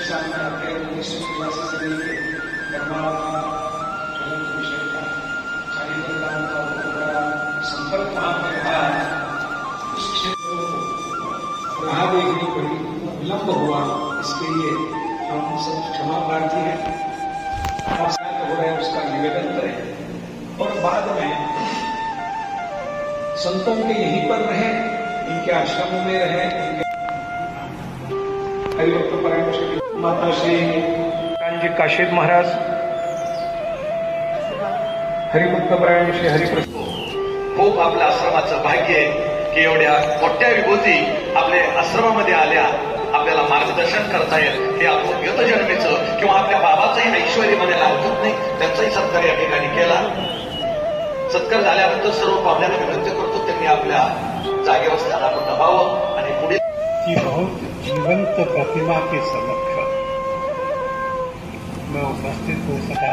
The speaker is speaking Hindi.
सामने आते हैं उन्नीस सौ तिरासी से लेकर कर्नाटक ज्वलंत विषय था कार्यकर्ताओं का बहुत बड़ा संपर्क वहां पर रहा है। उस क्षेत्र को राह देखनी पड़ी, विलंब हुआ, इसके लिए हम सब क्षमा प्रार्थी हैं। आप हो रहे हैं उसका निवेदन करें और बाद में संतों के यहीं पर रहे, इनके आश्रमों में रहे। हरिभक्त परायण श्री माता श्री कांजी काशीद महाराज, हरिभक्त परायण श्री हरिप्रसाद, खूप आपल्या आश्रमाचं भाग्य आहे की एवढ्या मोठ्या विभूती आपल्या आश्रमामध्ये आल्या, आपल्याला मार्गदर्शन करता येईल। हे आपण गतजन्मीचं किंवा आपल्या बाबाचंही ऐश्वर्य म्हणायला हरकत नाही, त्यांचाही सत्कार या ठिकाणी केला। सत्कार झाल्यानंतर सर्व पाहुण्यांना विनंती करतो त्यांनी आपल्या जागेवर स्थानापन्न व्हावं आणि पुढे की बहुत जीवंत प्रतिमा के समक्ष मैं उपस्थित हो सका।